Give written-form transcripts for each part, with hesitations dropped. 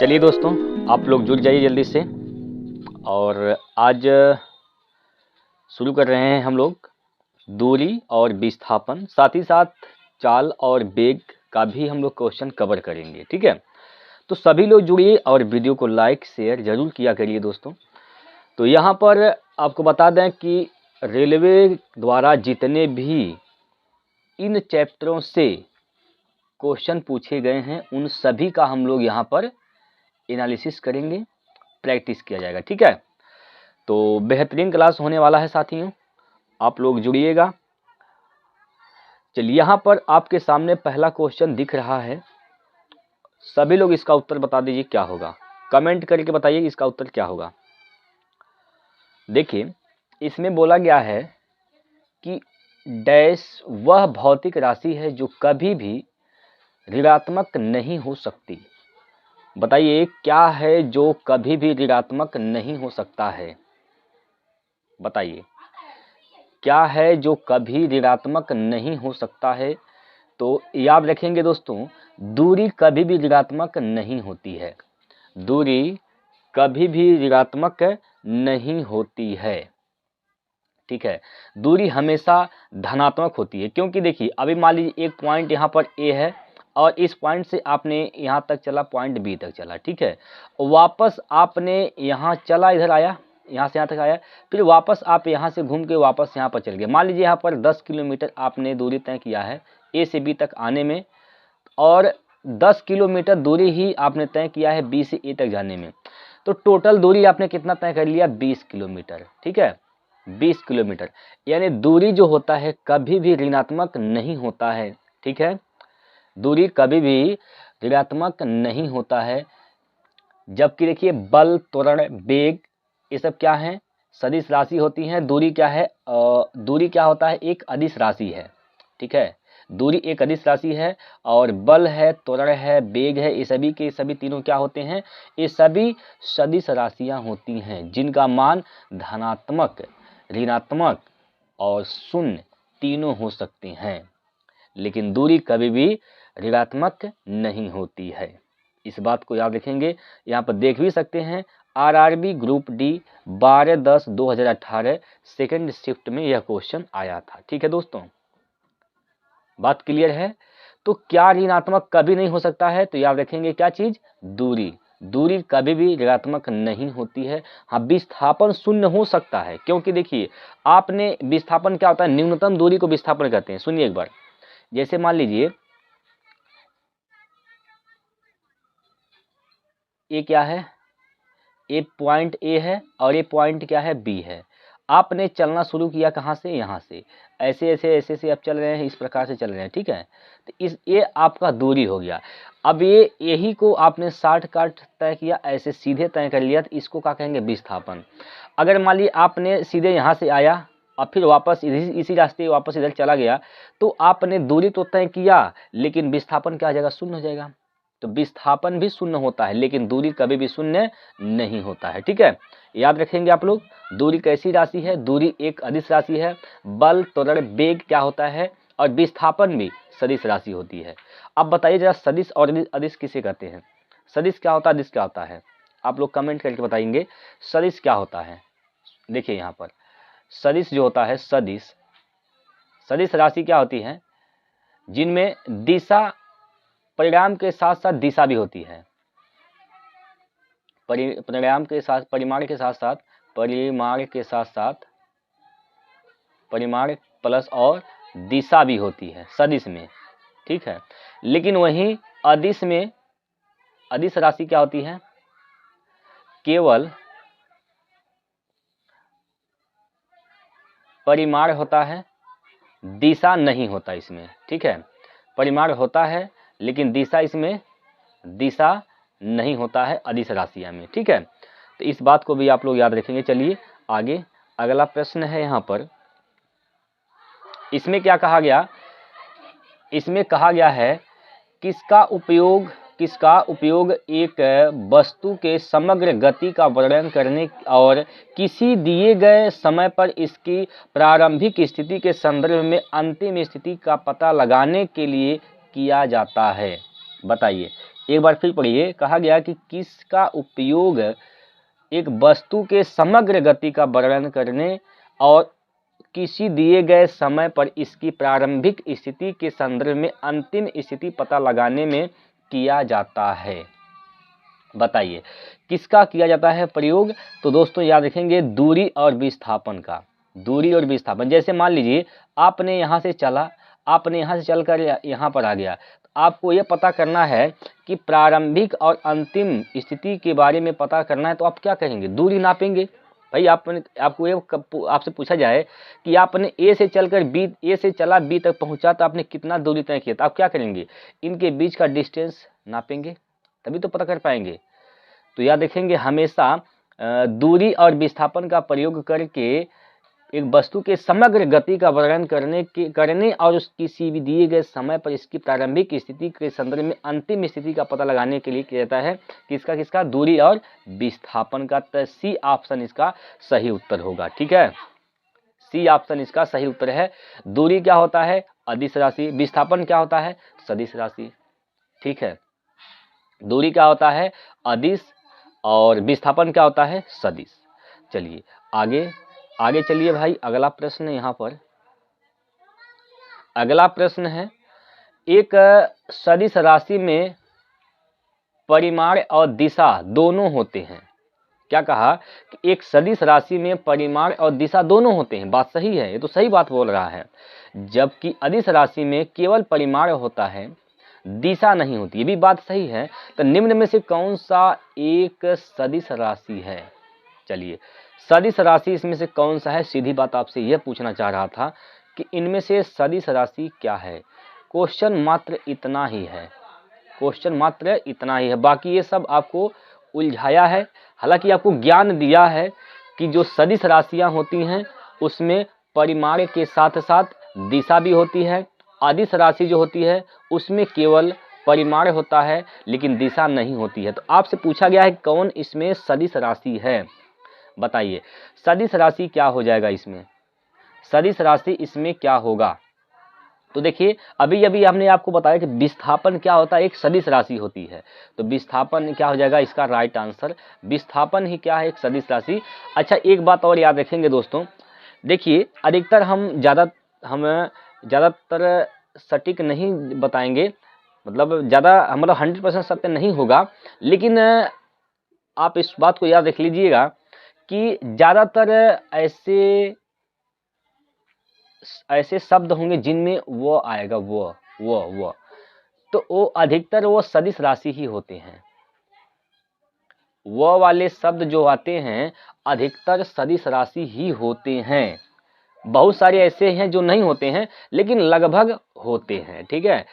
चलिए दोस्तों, आप लोग जुड़ जाइए जल्दी से। और आज शुरू कर रहे हैं हम लोग दूरी और विस्थापन, साथ ही साथ चाल और वेग का भी हम लोग क्वेश्चन कवर करेंगे। ठीक है, तो सभी लोग जुड़िए और वीडियो को लाइक शेयर जरूर किया करिए दोस्तों। तो यहाँ पर आपको बता दें कि रेलवे द्वारा जितने भी इन चैप्टरों से क्वेश्चन पूछे गए हैं उन सभी का हम लोग यहाँ पर एनालिसिस करेंगे, प्रैक्टिस किया जाएगा। ठीक है, तो बेहतरीन क्लास होने वाला है साथियों, आप लोग जुड़िएगा। चलिए, यहाँ पर आपके सामने पहला क्वेश्चन दिख रहा है, सभी लोग इसका उत्तर बता दीजिए क्या होगा। कमेंट करके बताइए इसका उत्तर क्या होगा। देखिए, इसमें बोला गया है कि डैश वह भौतिक राशि है जो कभी भी ऋणात्मक नहीं हो सकती। बताइए क्या है जो कभी भी ऋणात्मक नहीं हो सकता है। बताइए क्या है जो कभी ऋणात्मक नहीं हो सकता है। तो याद रखेंगे दोस्तों, दूरी कभी भी ऋणात्मक नहीं होती है। दूरी कभी भी ऋणात्मक नहीं होती है। ठीक है, दूरी हमेशा धनात्मक होती है, क्योंकि देखिए अभी मान लीजिए एक पॉइंट यहाँ पर ए है और इस पॉइंट से आपने यहाँ तक चला, पॉइंट बी तक चला। ठीक है, वापस आपने यहाँ चला, इधर आया, यहाँ से यहाँ तक आया, फिर वापस आप यहाँ से घूम के वापस यहाँ पर चल गए। मान लीजिए यहाँ पर 10 किलोमीटर आपने दूरी तय किया है ए से बी तक आने में, और 10 किलोमीटर दूरी ही आपने तय किया है बी से ए तक जाने में। तो टोटल दूरी आपने कितना तय कर लिया, 20 किलोमीटर। ठीक है, 20 किलोमीटर, यानी दूरी जो होता है कभी भी ऋणात्मक नहीं होता है। ठीक है, दूरी कभी भी ऋणात्मक नहीं होता है। जबकि देखिए बल, त्वरण, वेग, ये सब क्या है, सदिश राशि होती हैं। दूरी क्या है, दूरी क्या होता है, एक अदिश राशि है। ठीक है, दूरी एक अदिश राशि है, और बल है, त्वरण है, वेग है, ये सभी के सभी तीनों क्या होते हैं, ये सभी सदिश राशियां होती हैं जिनका मान धनात्मक, ऋणात्मक और शून्य तीनों हो सकते हैं। लेकिन दूरी कभी भी ऋणात्मक नहीं होती है, इस बात को याद रखेंगे। यहाँ पर देख भी सकते हैं, RRB group D 12/10/2018 second shift में यह क्वेश्चन आया था। ठीक है दोस्तों, बात क्लियर है। तो क्या ऋणात्मक कभी नहीं हो सकता है, तो याद रखेंगे क्या चीज, दूरी। दूरी कभी भी ऋणात्मक नहीं होती है। हाँ, विस्थापन शून्य हो सकता है, क्योंकि देखिए आपने विस्थापन क्या होता है, न्यूनतम दूरी को विस्थापन कहते हैं। सुनिए एक बार, जैसे मान लीजिए ये क्या है, ये पॉइंट ए है और ये पॉइंट क्या है, बी है। आपने चलना शुरू किया कहाँ से, यहाँ से, ऐसे ऐसे ऐसे से आप चल रहे हैं, इस प्रकार से चल रहे हैं। ठीक है, तो इस ये आपका दूरी हो गया। अब ये यही को आपने शॉर्टकट तय किया, ऐसे सीधे तय कर लिया, तो इसको क्या कहेंगे, विस्थापन। अगर मान लीजिए आपने सीधे यहाँ से आया और फिर वापस इसी रास्ते वापस इधर चला गया, तो आपने दूरी तो तय किया लेकिन विस्थापन क्या हो जाएगा, शून्य हो जाएगा। तो विस्थापन भी शून्य होता है, लेकिन दूरी कभी भी शून्य नहीं होता है। ठीक है, याद रखेंगे आप लोग, दूरी कैसी राशि है, दूरी एक अदिश राशि है। बल, त्वरण, वेग क्या होता है, और विस्थापन भी सदिश राशि होती है। अब बताइए जरा, सदिश और अदिश किसे कहते हैं, सदिश क्या होता है, अदिश क्या होता है, आप लोग कमेंट करके बताएंगे सदिश क्या होता है। देखिए यहाँ पर सदिश जो होता है, सदिश सदिश राशि क्या होती है, जिनमें दिशा, परिणाम के साथ साथ दिशा भी होती है। परिणाम के साथ, परिमाण के साथ साथ, परिमाण के साथ साथ परिमाण प्लस और दिशा भी होती है सदिश में। ठीक है, लेकिन वहीं अदिश में, अदिश राशि क्या होती है, केवल परिमाण होता है, दिशा नहीं होता इसमें। ठीक है, परिमाण होता है लेकिन दिशा इसमें, दिशा नहीं होता है अदिश राशियां में। ठीक है, तो इस बात को भी आप लोग याद रखेंगे। चलिए आगे, अगला प्रश्न है यहाँ पर, इसमें क्या कहा गया, इसमें कहा गया है किसका उपयोग एक वस्तु के समग्र गति का वर्णन करने और किसी दिए गए समय पर इसकी प्रारंभिक स्थिति के संदर्भ में अंतिम स्थिति का पता लगाने के लिए किया जाता है। बताइए एक बार फिर पढ़िए, कहा गया कि किसका उपयोग एक वस्तु के समग्र गति का वर्णन करने और किसी दिए गए समय पर इसकी प्रारंभिक स्थिति के संदर्भ में अंतिम स्थिति पता लगाने में किया जाता है। बताइए किसका किया जाता है प्रयोग? तो दोस्तों याद रखेंगे दूरी और विस्थापन का। दूरी और विस्थापन, जैसे मान लीजिए आपने यहाँ से चला, आपने यहाँ से चलकर यहाँ पर आ गया, तो आपको ये पता करना है कि प्रारंभिक और अंतिम स्थिति के बारे में पता करना है, तो आप क्या करेंगे? दूरी नापेंगे। भाई आपको ये आपसे पूछा जाए कि आपने ए से चलकर बी, ए से चला बी तक पहुंचा, तो आपने कितना दूरी तय किया, तो आप क्या करेंगे? इनके बीच का डिस्टेंस नापेंगे, तभी तो पता कर पाएंगे। तो याद रखेंगे हमेशा दूरी और विस्थापन का प्रयोग करके एक वस्तु के समग्र गति का वर्णन करने और उस किसी भी दिए गए समय पर इसकी प्रारंभिक स्थिति के संदर्भ में अंतिम स्थिति का पता लगाने के लिए किया जाता है। किसका? दूरी और विस्थापन का। तो सी ऑप्शन इसका सही उत्तर होगा। ठीक है, सी ऑप्शन इसका सही उत्तर है। दूरी क्या होता है? अदिश राशि। विस्थापन क्या होता है? सदिश राशि। ठीक है, दूरी क्या होता है? अदिश, और विस्थापन क्या होता है? सदिश। चलिए आगे चलिए भाई, अगला प्रश्न यहाँ पर। अगला प्रश्न है, एक सदिश राशि में परिमाण और दिशा दोनों होते हैं। क्या कहा कि एक सदिश राशि में परिमाण और दिशा दोनों होते हैं। बात सही है, ये तो सही बात बोल रहा है। जबकि अदिश राशि में केवल परिमाण होता है, दिशा नहीं होती, ये भी बात सही है। तो निम्न में से कौन सा एक सदिश राशि है? चलिए, सदिश राशि इसमें से कौन सा है? सीधी बात आपसे यह पूछना चाह रहा था कि इनमें से सदिश राशि क्या है। क्वेश्चन मात्र इतना ही है, क्वेश्चन मात्र इतना ही है। बाकी ये सब आपको उलझाया है, हालांकि आपको ज्ञान दिया है कि जो सदिश राशियां होती हैं उसमें परिमाण के साथ साथ दिशा भी होती है। अदिश राशि जो होती है उसमें केवल परिमाण होता है लेकिन दिशा नहीं होती है। तो आपसे पूछा गया है कौन इसमें सदिश राशि है, बताइए। सदिश राशि क्या हो जाएगा इसमें? सदिश राशि इसमें क्या होगा? तो देखिए अभी हमने आपको बताया कि विस्थापन क्या होता है, एक सदिश राशि होती है। तो विस्थापन क्या हो जाएगा इसका राइट आंसर? विस्थापन ही क्या है? एक सदिश राशि। अच्छा, एक बात और याद रखेंगे दोस्तों, देखिए अधिकतर हम ज़्यादातर सटीक नहीं बताएंगे, मतलब ज़्यादा मतलब 100% सत्य नहीं होगा, लेकिन आप इस बात को याद रख लीजिएगा कि ज़्यादातर ऐसे शब्द होंगे जिनमें वो आएगा, वो तो वो अधिकतर वो सदिश राशि ही होते हैं। वो वाले शब्द जो आते हैं अधिकतर सदिश राशि ही होते हैं। बहुत सारे ऐसे हैं जो नहीं होते हैं लेकिन लगभग होते हैं। ठीक है,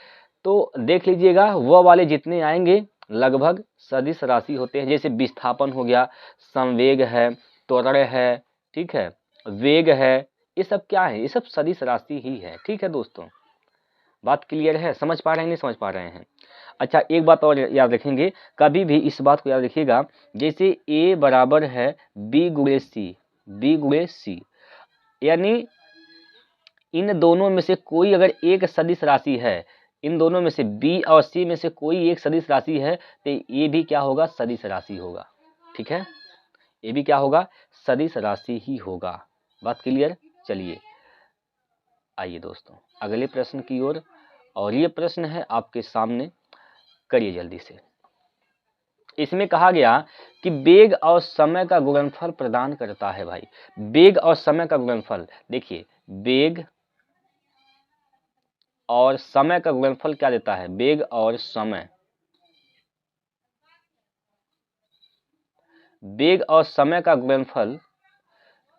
तो देख लीजिएगा वो वाले जितने आएंगे लगभग सदिश राशि होते हैं। जैसे विस्थापन हो गया, संवेग है, त्वरण है, ठीक है, वेग है, ये सब क्या है? ये सब सदिश राशि ही है। ठीक है दोस्तों, बात क्लियर है? समझ पा रहे हैं, नहीं समझ पा रहे हैं? अच्छा, एक बात और याद रखेंगे, कभी भी इस बात को याद रखिएगा, जैसे A बराबर है B गुणे C, यानी इन दोनों में से कोई अगर एक सदिश राशि है, इन दोनों में से B और C में से कोई एक सदिश राशि है, तो ये भी क्या होगा? सदिश राशि होगा। ठीक है, ये भी क्या होगा? सदिश राशि ही होगा। बात क्लियर? चलिए आइए दोस्तों अगले प्रश्न की ओर, और ये प्रश्न है आपके सामने, करिए जल्दी से। इसमें कहा गया कि वेग और समय का गुणनफल प्रदान करता है। भाई वेग और समय का गुणनफल, देखिए वेग और समय का गुणनफल क्या देता है? वेग और समय, वेग और समय का गुणनफल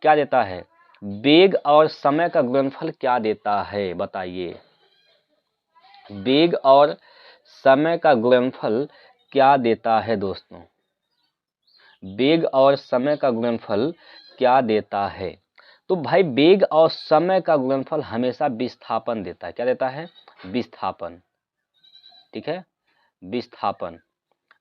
क्या देता है? वेग और समय का गुणनफल क्या देता है? बताइए, वेग और समय का गुणनफल क्या देता है दोस्तों? वेग और समय का गुणनफल क्या देता है? तो भाई वेग और समय का गुणनफल हमेशा विस्थापन देता है। क्या देता है? विस्थापन। ठीक है, विस्थापन।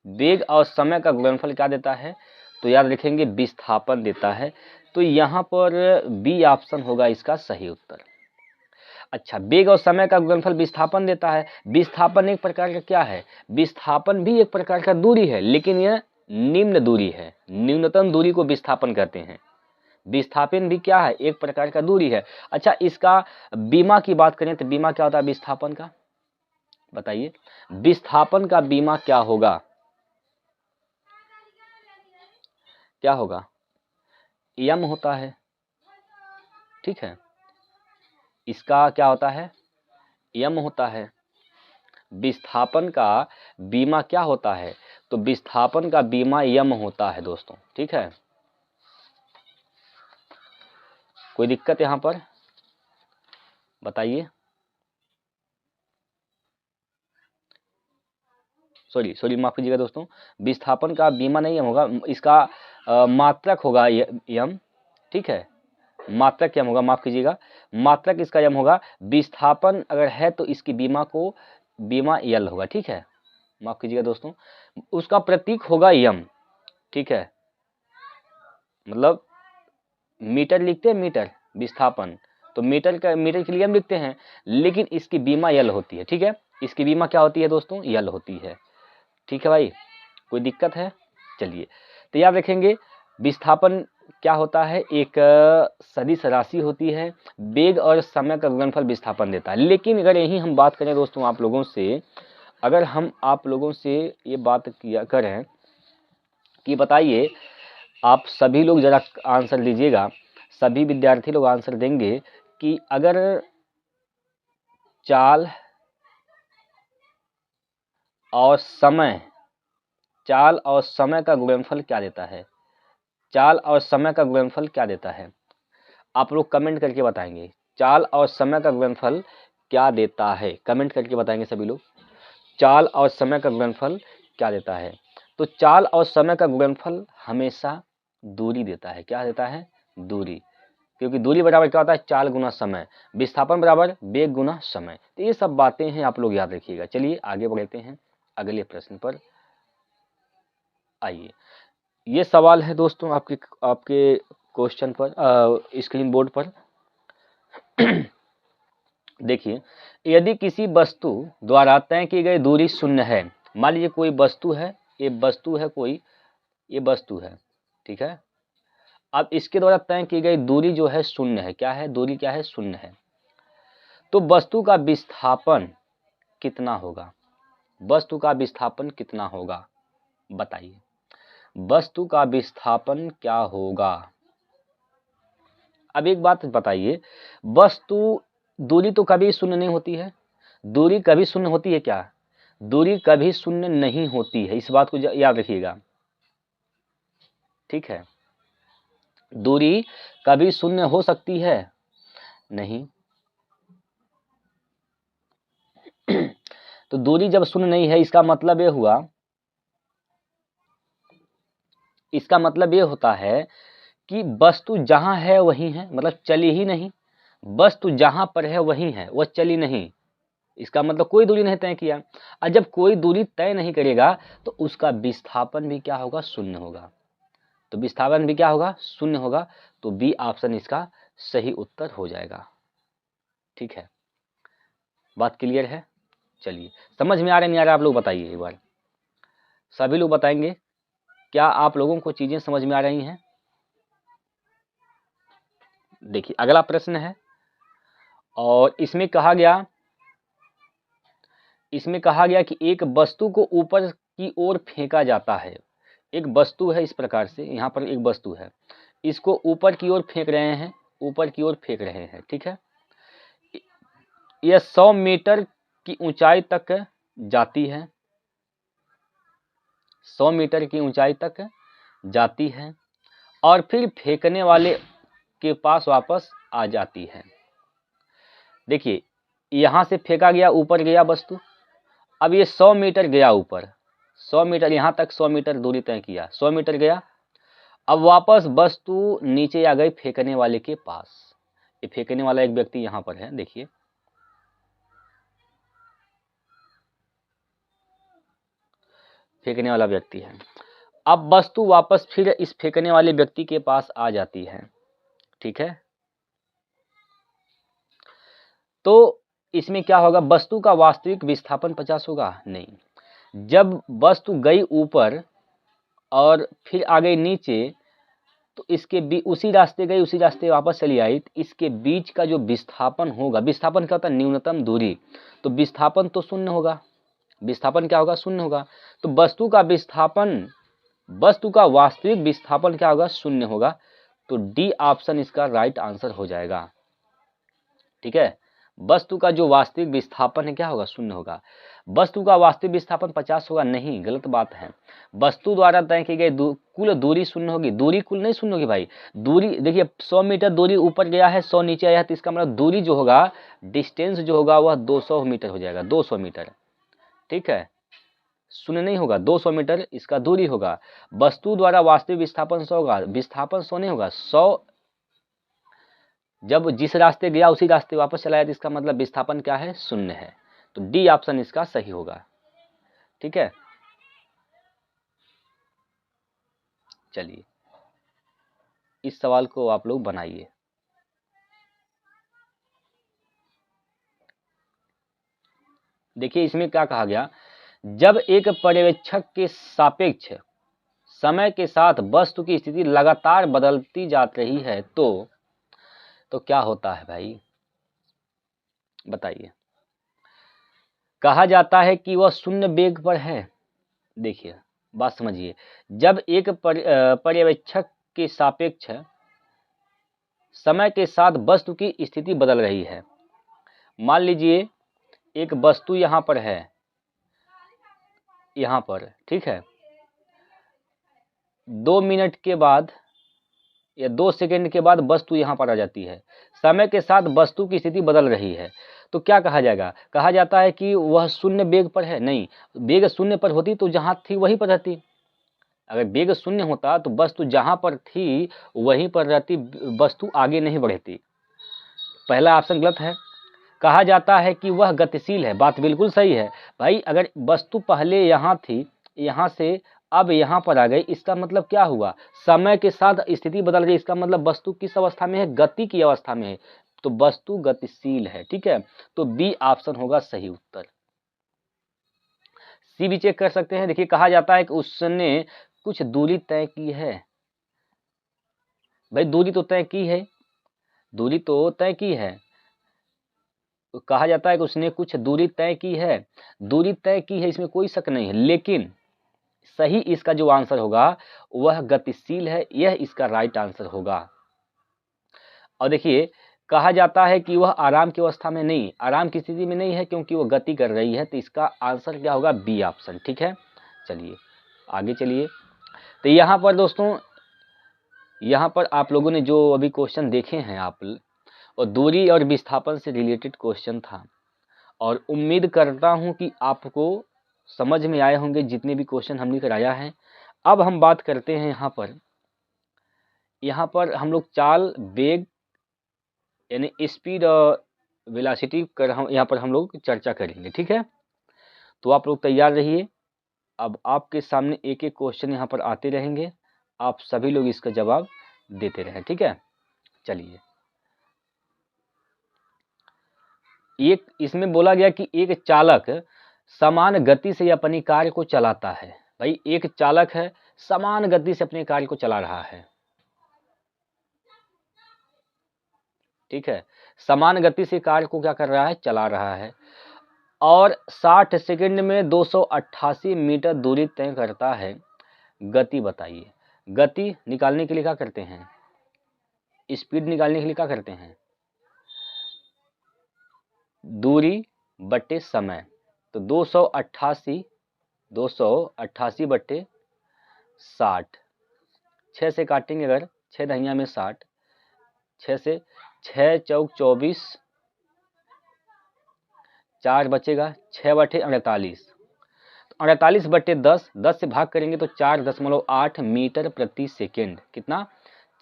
वेग और समय का गुणनफल क्या देता है? तो याद रखेंगे विस्थापन देता है। तो यहाँ पर बी ऑप्शन होगा इसका सही उत्तर। अच्छा, वेग और समय का गुणनफल विस्थापन देता है। विस्थापन एक प्रकार का क्या है? विस्थापन भी एक प्रकार का दूरी है, लेकिन यह निम्न दूरी है। न्यूनतम दूरी को विस्थापन कहते हैं। विस्थापन भी क्या है? एक प्रकार का दूरी है। अच्छा, इसका बीमा की बात करें तो बीमा क्या होता है विस्थापन का? बताइए, विस्थापन का बीमा क्या होगा? क्या होगा? यम होता है। ठीक है, इसका क्या होता है? यम होता है। विस्थापन का बीमा क्या होता है? तो विस्थापन का बीमा यम होता है दोस्तों। ठीक है, कोई दिक्कत यहां पर? बताइए। सॉरी माफ कीजिएगा दोस्तों, विस्थापन का बीमा नहीं यम होगा, इसका मात्रक होगा यम। ठीक है, मात्रक यम होगा, माफ कीजिएगा, मात्रक इसका यम होगा। विस्थापन अगर है तो इसकी बीमा को बीमा यल होगा। ठीक है, माफ कीजिएगा दोस्तों, उसका प्रतीक होगा यम। ठीक है, मतलब मीटर लिखते हैं, मीटर विस्थापन, तो मीटर के लिए हम लिखते हैं, लेकिन इसकी बीमा यल होती है। ठीक है, इसकी बीमा क्या होती है दोस्तों? यल होती है। ठीक है भाई, कोई दिक्कत है? चलिए, तो याद रखेंगे विस्थापन क्या होता है? एक सदिश राशि होती है। वेग और समय का गुणनफल विस्थापन देता है। लेकिन अगर यही हम बात करें दोस्तों आप लोगों से, अगर हम आप लोगों से ये बात किया करें कि बताइए, आप सभी लोग जरा आंसर दीजिएगा, सभी विद्यार्थी लोग आंसर देंगे कि अगर चाल और समय का गुणनफल क्या देता है? चाल और समय का गुणनफल क्या देता है? आप लोग कमेंट करके बताएंगे। चाल और समय का गुणनफल क्या देता है? कमेंट करके बताएंगे सभी लोग। चाल और समय का गुणनफल क्या देता है? तो चाल और समय का गुणनफल हमेशा दूरी देता है। क्या देता है? दूरी, क्योंकि दूरी बराबर क्या होता है? चाल गुना समय। विस्थापन बराबर वेग गुना समय। तो ये सब बातें हैं, आप लोग याद रखिएगा। चलिए आगे बढ़ते हैं अगले प्रश्न पर। आइए, ये सवाल है दोस्तों आपके क्वेश्चन पर, स्क्रीन बोर्ड पर। देखिए, यदि किसी वस्तु द्वारा तय की गई दूरी शून्य है, मान लीजिए कोई वस्तु है, ये वस्तु है कोई, ये वस्तु है। ठीक है, अब इसके द्वारा तय की गई दूरी जो है शून्य है। क्या है? दूरी क्या है? शून्य है। तो वस्तु का विस्थापन कितना होगा? वस्तु का विस्थापन कितना होगा? बताइए, वस्तु का विस्थापन क्या होगा? अब एक बात बताइए, वस्तु दूरी तो कभी शून्य नहीं होती है। दूरी कभी शून्य होती है क्या? दूरी कभी शून्य नहीं होती है, इस बात को याद रखिएगा। ठीक है, दूरी कभी शून्य हो सकती है? नहीं। तो दूरी जब शून्य नहीं है, इसका मतलब ये होता है कि वस्तु जहां है वही है, मतलब चली ही नहीं। वस्तु जहां पर है वही है, वह चली नहीं। इसका मतलब कोई दूरी नहीं तय किया। और जब कोई दूरी तय नहीं करेगा तो उसका विस्थापन भी क्या होगा? शून्य होगा। तो विस्थापन भी क्या होगा? शून्य होगा। तो बी ऑप्शन इसका सही उत्तर हो जाएगा। ठीक है, बात क्लियर है? चलिए, समझ में आ रहा है नहीं आ रहा आप लोग बताइए एक बार। सभी लोग बताएंगे, क्या आप लोगों को चीजें समझ में आ रही हैं? देखिए, अगला प्रश्न है, और इसमें कहा गया कि एक वस्तु को ऊपर की ओर फेंका जाता है। एक वस्तु है, इस प्रकार से यहाँ पर एक वस्तु है, इसको ऊपर की ओर फेंक रहे हैं, ऊपर की ओर फेंक रहे हैं। ठीक है, यह 100 मीटर की ऊंचाई तक जाती है, 100 मीटर की ऊंचाई तक जाती है और फिर फेंकने वाले के पास वापस आ जाती है। देखिए, यहां से फेंका गया, ऊपर गया वस्तु, अब ये 100 मीटर गया ऊपर, 100 मीटर, यहां तक 100 मीटर दूरी तय किया, 100 मीटर गया, अब वापस वस्तु नीचे आ गई फेंकने वाले के पास। ये फेंकने वाला एक व्यक्ति यहां पर है, देखिए, फेंकने वाला व्यक्ति है। अब वस्तु वापस फिर इस फेंकने वाले व्यक्ति के पास आ जाती है। ठीक है, तो इसमें क्या होगा, वस्तु का वास्तविक विस्थापन 50 होगा? नहीं। जब वस्तु गई ऊपर और फिर आ गई नीचे, तो इसके भी उसी रास्ते गई, उसी रास्ते वापस चली आई, तो इसके बीच का जो विस्थापन होगा, विस्थापन क्या होता है? न्यूनतम दूरी। तो विस्थापन तो शून्य होगा। विस्थापन क्या होगा? शून्य होगा। तो वस्तु का विस्थापन, वस्तु का वास्तविक विस्थापन क्या होगा? शून्य होगा। तो डी ऑप्शन इसका राइट आंसर हो जाएगा। ठीक है, वस्तु का जो वास्तविक विस्थापन है क्या होगा? शून्य होगा। वस्तु का वास्तविक विस्थापन 50 होगा? नहीं, गलत बात है। वस्तु द्वारा तय की गई कुल दूरी शून्य होगी। दूरी कुल नहीं शून्य होगी भाई। दूरी देखिए, 100 मीटर दूरी ऊपर गया है, 100 नीचे आया है, तो इसका मतलब दूरी जो होगा, डिस्टेंस जो होगा वह 200 मीटर हो जाएगा। 200 मीटर, ठीक है, शून्य नहीं होगा, 200 मीटर इसका दूरी होगा। वस्तु द्वारा वास्तविक विस्थापन 100 होगा। विस्थापन 100 नहीं होगा, 100 जब जिस रास्ते गया उसी रास्ते वापस चला आया, तो इसका मतलब विस्थापन क्या है? शून्य है। तो डी ऑप्शन इसका सही होगा। ठीक है, चलिए इस सवाल को आप लोग बनाइए। देखिए इसमें क्या कहा गया, जब एक पर्यवेक्षक के सापेक्ष समय के साथ वस्तु की स्थिति लगातार बदलती जा रही है तो क्या होता है भाई, बताइए। कहा जाता है कि वह शून्य वेग पर है। देखिए बात समझिए, जब एक पर्यवेक्षक के सापेक्ष समय के साथ वस्तु की स्थिति बदल रही है, मान लीजिए एक वस्तु यहां पर है, यहां पर, ठीक है, 2 मिनट के बाद या 2 सेकंड के बाद वस्तु यहां पर आ जाती है। समय के साथ वस्तु की स्थिति बदल रही है, तो क्या कहा जाएगा? कहा जाता है कि वह शून्य वेग पर है। नहीं, वेग शून्य पर होती तो जहां थी वहीं पर रहती। अगर वेग शून्य होता तो वस्तु जहां पर थी वहीं पर रहती, वस्तु आगे नहीं बढ़ती। पहला ऑप्शन गलत है। कहा जाता है कि वह गतिशील है। बात बिल्कुल सही है भाई। अगर वस्तु पहले यहाँ थी, यहाँ से अब यहाँ पर आ गई, इसका मतलब क्या हुआ? समय के साथ स्थिति बदल गई। इसका मतलब वस्तु किस अवस्था में है? गति की अवस्था में है। तो वस्तु गतिशील है। ठीक है, तो बी ऑप्शन होगा सही उत्तर। सी भी चेक कर सकते हैं। देखिए कहा जाता है कि उसने कुछ दूरी तय की है। भाई दूरी तो तय की है, दूरी तो तय की है। तो कहा जाता है कि उसने कुछ दूरी तय की है। दूरी तय की है, इसमें कोई शक नहीं है, लेकिन सही इसका जो आंसर होगा वह गतिशील है। यह इसका राइट आंसर होगा। और देखिए कहा जाता है कि वह आराम की अवस्था में नहीं, आराम की स्थिति में नहीं है, क्योंकि वह गति कर रही है। तो इसका आंसर क्या होगा? B option. ठीक है, चलिए आगे चलिए। तो यहाँ पर दोस्तों, यहाँ पर आप लोगों ने जो अभी क्वेश्चन देखे हैं आप, और दूरी और विस्थापन से रिलेटेड क्वेश्चन था, और उम्मीद करता हूँ कि आपको समझ में आए होंगे जितने भी क्वेश्चन हमने कराया है। अब हम बात करते हैं यहाँ पर हम लोग चाल, वेग यानी स्पीड और वेलोसिटी कर यहाँ पर हम लोग चर्चा करेंगे। ठीक है, तो आप लोग तैयार रहिए। अब आपके सामने एक एक क्वेश्चन यहाँ पर आते रहेंगे, आप सभी लोग इसका जवाब देते रहें। ठीक है, चलिए। एक इसमें बोला गया कि एक चालक समान गति से अपनी कार को चलाता है। भाई एक चालक है, समान गति से अपनी कार को चला रहा है। ठीक है, समान गति से कार को क्या कर रहा है? चला रहा है, और 60 सेकंड में 288 मीटर दूरी तय करता है। गति बताइए। गति निकालने के लिए क्या करते हैं? स्पीड निकालने के लिए क्या करते हैं? दूरी बटे समय। तो 288 बटे 60, 6 से काटेंगे अगर, 6 दहिया में 60, 6 से 6 चौक 24, 4 बचेगा, 6 बटे 48, तो 48 बटे 10, 10 से भाग करेंगे तो 4.8 मीटर प्रति सेकेंड। कितना?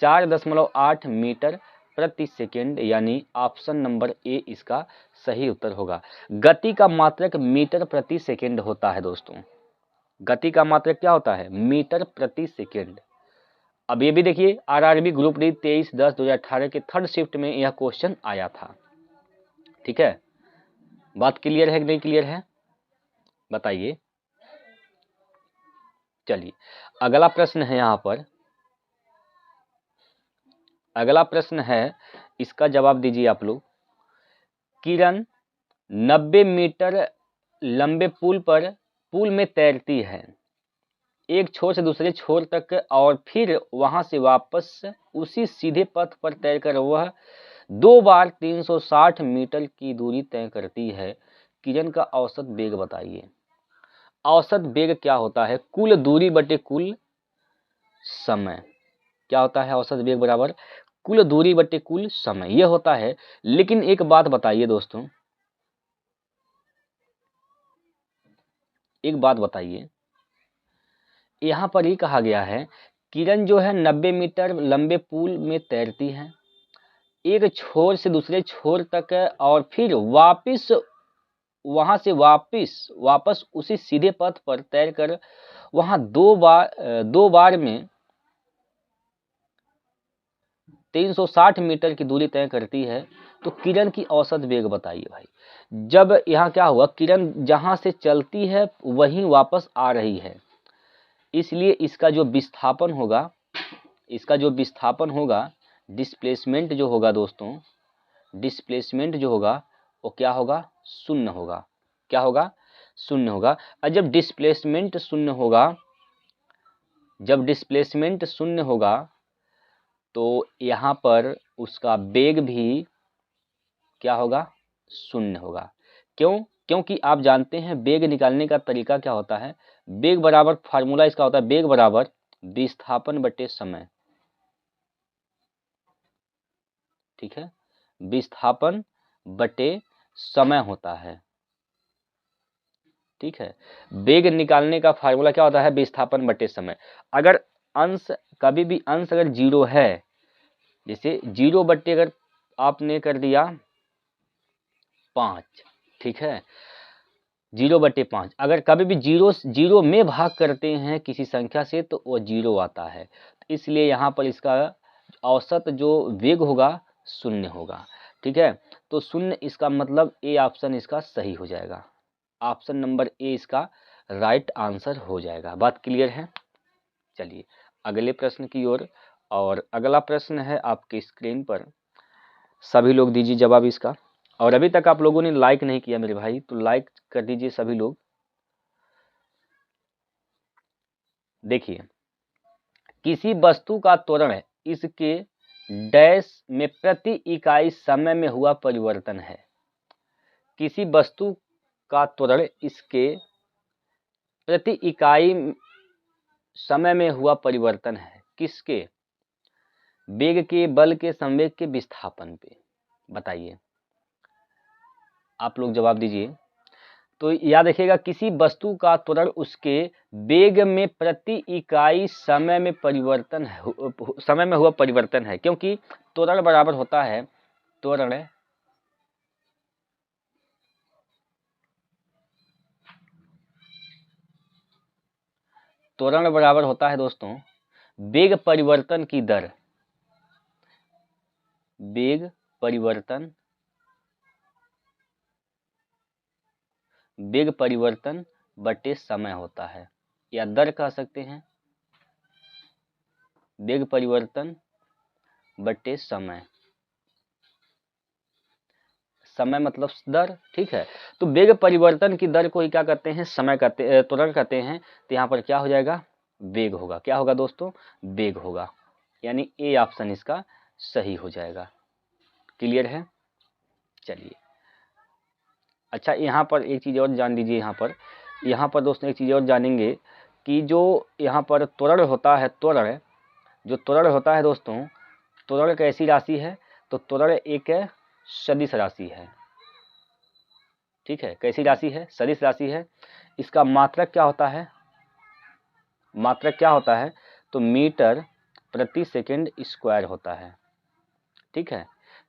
4.8 मीटर प्रति सेकेंड, यानी ऑप्शन नंबर ए इसका सही उत्तर होगा। गति का मात्रक मीटर प्रति सेकेंड होता है दोस्तों। गति का मात्रक क्या होता है? मीटर प्रति सेकेंड। अब ये भी देखिए, आरआरबी ग्रुप डी 23/10/2018 के थर्ड शिफ्ट में यह क्वेश्चन आया था। ठीक है, बात क्लियर है कि नहीं क्लियर है, बताइए। चलिए अगला प्रश्न है, यहाँ पर अगला प्रश्न है, इसका जवाब दीजिए आप लोग। किरण 90 मीटर लंबे पुल में तैरती है, एक छोर से दूसरे छोर तक और फिर वहां से वापस उसी सीधे पथ पर तैरकर वह 2 बार 360 मीटर की दूरी तय करती है। किरण का औसत वेग बताइए। औसत वेग क्या होता है? कुल दूरी बटे कुल समय। क्या होता है? औसत वेग बराबर कुल दूरी बटे कुल समय, यह होता है। लेकिन एक बात बताइए दोस्तों, एक बात बताइए, यहाँ पर ही कहा गया है किरण जो है 90 मीटर लंबे पुल में तैरती है, एक छोर से दूसरे छोर तक और फिर वापस वहां से वापस उसी सीधे पथ पर तैरकर वहां 2 बार में 360 मीटर की दूरी तय करती है। तो किरण की औसत वेग बताइए भाई। जब यहाँ क्या हुआ, किरण जहां से चलती है वहीं वापस आ रही है, इसलिए इसका जो विस्थापन होगा, डिस्प्लेसमेंट जो होगा दोस्तों, डिस्प्लेसमेंट जो होगा वो क्या होगा? शून्य होगा। क्या होगा? शून्य होगा। और जब डिस्प्लेसमेंट शून्य होगा तो यहाँ पर उसका वेग भी क्या होगा? शून्य होगा। क्यों? क्योंकि आप जानते हैं वेग निकालने का तरीका क्या होता है। वेग बराबर, फार्मूला इसका होता है वेग बराबर विस्थापन बटे समय। ठीक है, विस्थापन बटे समय होता है। ठीक है, वेग निकालने का फार्मूला क्या होता है? विस्थापन बटे समय। अगर अंश कभी भी अंश अगर 0 है, जैसे 0 बटे अगर आपने कर दिया 5, ठीक है, 0 बटे 5, अगर कभी भी 0 में भाग करते हैं किसी संख्या से तो वो 0 आता है। इसलिए यहाँ पर इसका औसत जो वेग होगा शून्य होगा। ठीक है, तो शून्य, इसका मतलब ए ऑप्शन इसका सही हो जाएगा। ऑप्शन नंबर ए इसका राइट आंसर हो जाएगा। बात क्लियर है? चलिए अगले प्रश्न की ओर। और अगला प्रश्न है आपकी स्क्रीन पर, सभी लोग दीजिए जवाब इसका। और अभी तक आप लोगों ने लाइक नहीं किया मेरे भाई, तो लाइक कर दीजिए सभी लोग। देखिए, किसी वस्तु का त्वरण इसके डैश में प्रति इकाई समय में हुआ परिवर्तन है। किसी वस्तु का त्वरण इसके प्रति इकाई समय में हुआ परिवर्तन है। किसके? वेग के, बल के, संवेग के, विस्थापन पे। बताइए, आप लोग जवाब दीजिए। तो याद रखिएगा, किसी वस्तु का त्वरण उसके वेग में प्रति इकाई समय में हुआ परिवर्तन है। क्योंकि त्वरण बराबर होता है त्वरण बराबर होता है दोस्तों वेग परिवर्तन की दर। वेग परिवर्तन बटे समय होता है, या दर कह सकते हैं। वेग परिवर्तन बटे समय, समय मतलब दर। ठीक है, तो वेग परिवर्तन की दर को ही क्या कहते हैं? समय कहते, त्वरण कहते हैं। तो यहाँ पर क्या हो जाएगा? वेग होगा। क्या होगा दोस्तों? वेग होगा। यानी ए ऑप्शन इसका सही हो जाएगा। क्लियर है? चलिए, अच्छा यहाँ पर एक चीज़ और जान लीजिए। यहाँ पर दोस्तों एक चीज़ और जानेंगे कि जो यहाँ पर त्वरण होता है, जो त्वरण होता है दोस्तों, त्वरण कैसी राशि है? तो त्वरण एक सदिश राशि है। ठीक है, कैसी राशि है? सदिश राशि है। इसका मात्रक क्या होता है? तो मीटर प्रति सेकंड स्क्वायर होता है। ठीक है,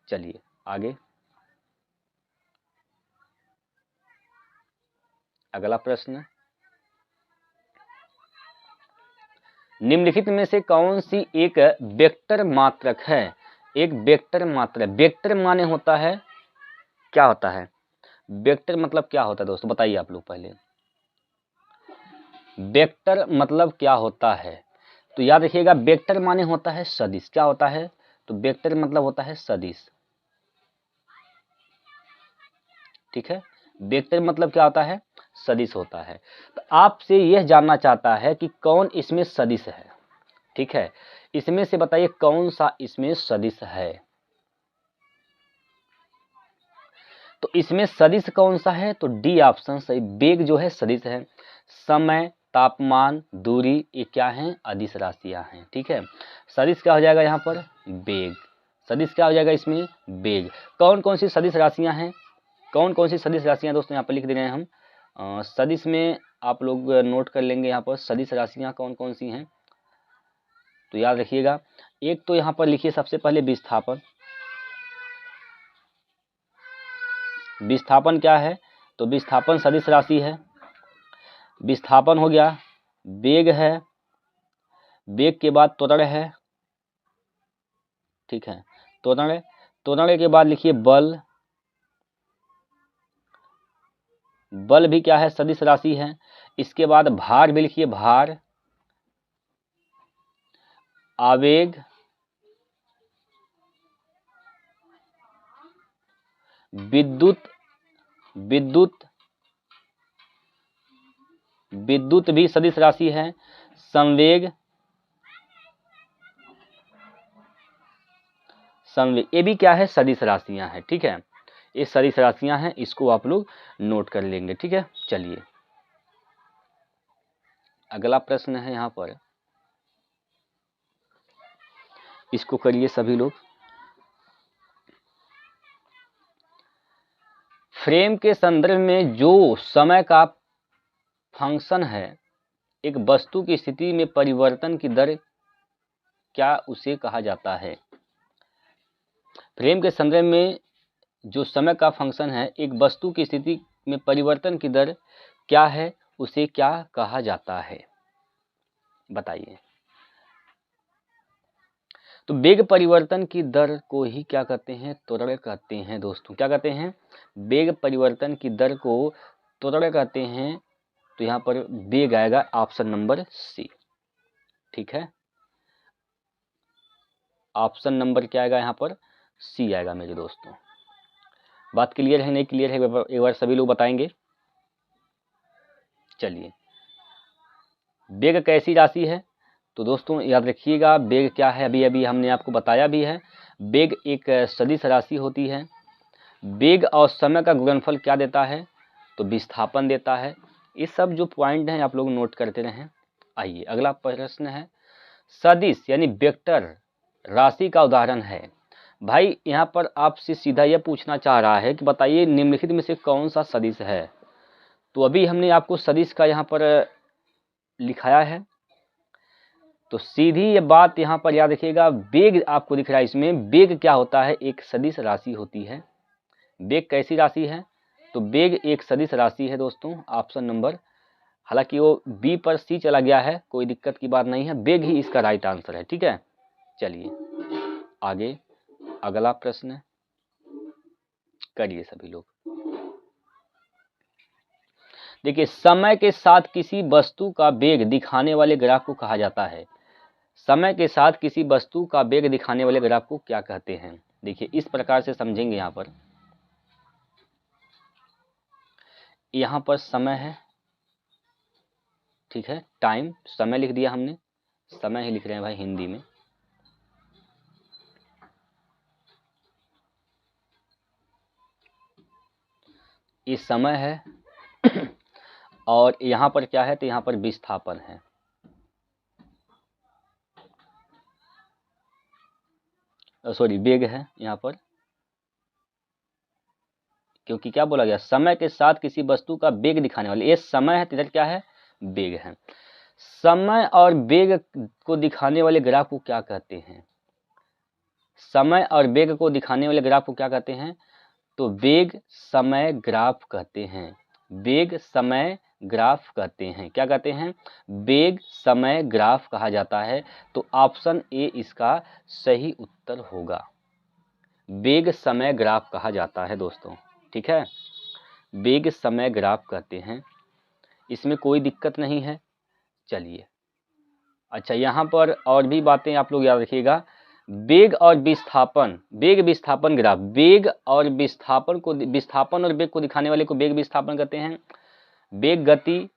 चलिए आगे। अगला प्रश्न, निम्नलिखित में से कौन सी एक वेक्टर मात्रक है? एक वेक्टर मात्रक, वेक्टर माने होता है क्या होता है? वेक्टर मतलब क्या होता है दोस्तों, बताइए आप लोग पहले। वेक्टर मतलब क्या होता है? तो याद रखिएगा, वेक्टर माने होता है सदिश। क्या होता है? तो वेक्टर मतलब होता है सदिश। ठीक है, वेक्टर मतलब क्या होता है? सदिश होता है। तो आपसे यह जानना चाहता है कि कौन इसमें सदिश है। ठीक है, इसमें से बताइए कौन सा इसमें सदिश है। तो इसमें सदिश कौन सा है? तो डी ऑप्शन सही, वेग जो है सदिश है। समय, तापमान, दूरी, ये क्या हैं? अदिश राशियां हैं। ठीक है, सदिश क्या हो जाएगा यहाँ पर? वेग। सदिश क्या हो जाएगा इसमें? वेग। कौन कौन सी सदिश राशियां हैं? कौन कौन सी सदिश राशियां दोस्तों यहाँ पर लिख दे रहे हैं हम। सदिश में आप लोग नोट कर लेंगे यहाँ पर सदिश राशियां कौन कौन सी हैं। तो याद रखिएगा, एक तो यहाँ पर लिखिए सबसे पहले विस्थापन। विस्थापन क्या है? तो विस्थापन सदिश राशि है। विस्थापन हो गया। वेग है, वेग के बाद त्वरण है। ठीक है, त्वरण, त्वरण के बाद लिखिए बल। बल भी क्या है? सदिश राशि है। इसके बाद भार भी लिखिए, भार। आवेग, विद्युत, विद्युत, विद्युत भी सदिश राशि है। संवेग, संवेग, ये भी क्या है? सदिश राशियां हैं। ठीक है, ये सदिश राशियां हैं, इसको आप लोग नोट कर लेंगे। ठीक है, चलिए अगला प्रश्न है यहाँ पर, इसको करिए सभी लोग। फ्रेम के संदर्भ में जो समय का फंक्शन है, एक वस्तु की स्थिति में परिवर्तन की दर, क्या उसे कहा जाता है? फ्रेम के संदर्भ में जो समय का फंक्शन है, एक वस्तु की स्थिति में परिवर्तन की दर क्या है, उसे क्या कहा जाता है? बताइए। तो वेग परिवर्तन की दर को ही क्या कहते हैं? त्वरण कहते हैं दोस्तों। क्या कहते हैं? वेग परिवर्तन की दर को त्वरण कहते हैं। तो यहाँ पर वेग आएगा ऑप्शन नंबर सी। ठीक है, ऑप्शन नंबर क्या आएगा यहाँ पर? सी आएगा मेरे दोस्तों। बात क्लियर है नहीं क्लियर है, एक बार सभी लोग बताएंगे। चलिए, वेग कैसी राशि है? तो दोस्तों याद रखिएगा, वेग क्या है? अभी अभी हमने आपको बताया भी है, वेग एक सदिश राशि होती है। वेग और समय का गुणनफल क्या देता है? तो विस्थापन देता है। ये सब जो पॉइंट हैं आप लोग नोट करते रहें। आइए अगला प्रश्न है, सदिश यानी वेक्टर राशि का उदाहरण है। भाई यहाँ पर आपसे सीधा यह पूछना चाह रहा है कि बताइए निम्नलिखित में से कौन सा सदिश है। तो अभी हमने आपको सदिश का यहाँ पर लिखाया है। तो सीधी ये बात यहाँ पर याद रखिएगा, वेग आपको दिख रहा है इसमें। वेग क्या होता है? एक सदिश राशि होती है। वेग कैसी राशि है? तो वेग एक सदिश राशि है दोस्तों। ऑप्शन नंबर, हालांकि वो बी पर सी चला गया है, कोई दिक्कत की बात नहीं है, वेग ही इसका राइट आंसर है। ठीक है, चलिए आगे अगला प्रश्न करिए सभी लोग। देखिए, समय के साथ किसी वस्तु का वेग दिखाने वाले ग्राफ को कहा जाता है। समय के साथ किसी वस्तु का वेग दिखाने वाले ग्राफ को क्या कहते हैं? देखिए इस प्रकार से समझेंगे। यहाँ पर समय है। ठीक है, टाइम, समय लिख दिया हमने, समय ही लिख रहे हैं भाई हिंदी में। ये समय है और यहाँ पर क्या है? तो यहाँ पर विस्थापन है। सॉरी, वेग है यहाँ पर, क्योंकि क्या बोला गया? समय के साथ किसी वस्तु का वेग दिखाने वाले, ये समय है, इधर क्या है? वेग है। समय और वेग को दिखाने वाले ग्राफ को क्या कहते हैं? समय और वेग को दिखाने वाले ग्राफ को क्या कहते हैं? तो वेग समय ग्राफ कहते हैं। वेग समय ग्राफ कहते हैं। क्या कहते हैं? वेग समय ग्राफ कहा जाता है। तो ऑप्शन ए इसका सही उत्तर होगा। वेग समय ग्राफ कहा जाता है दोस्तों। ठीक है, वेग समय ग्राफ कहते हैं, इसमें कोई दिक्कत नहीं है। चलिए, अच्छा यहाँ पर और भी बातें आप लोग याद रखिएगा। वेग और विस्थापन, वेग विस्थापन ग्राफ, वेग और विस्थापन को, विस्थापन और वेग को दिखाने वाले को वेग विस्थापन कहते हैं। वेग गति,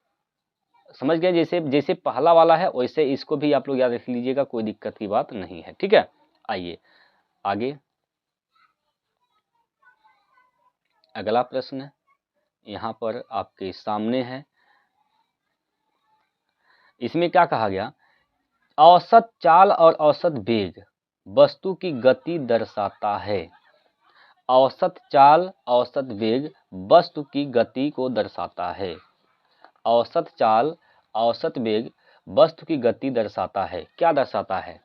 समझ गए, जैसे जैसे पहला वाला है वैसे इसको भी आप लोग याद रख लीजिएगा, कोई दिक्कत की बात नहीं है। ठीक है, आइए आगे, अगला प्रश्न यहाँ पर आपके सामने है। इसमें क्या कहा गया, औसत चाल और औसत वेग वस्तु की गति दर्शाता है। औसत चाल औसत वेग वस्तु की गति को दर्शाता है। औसत चाल औसत वेग वस्तु की गति दर्शाता है। क्या दर्शाता है,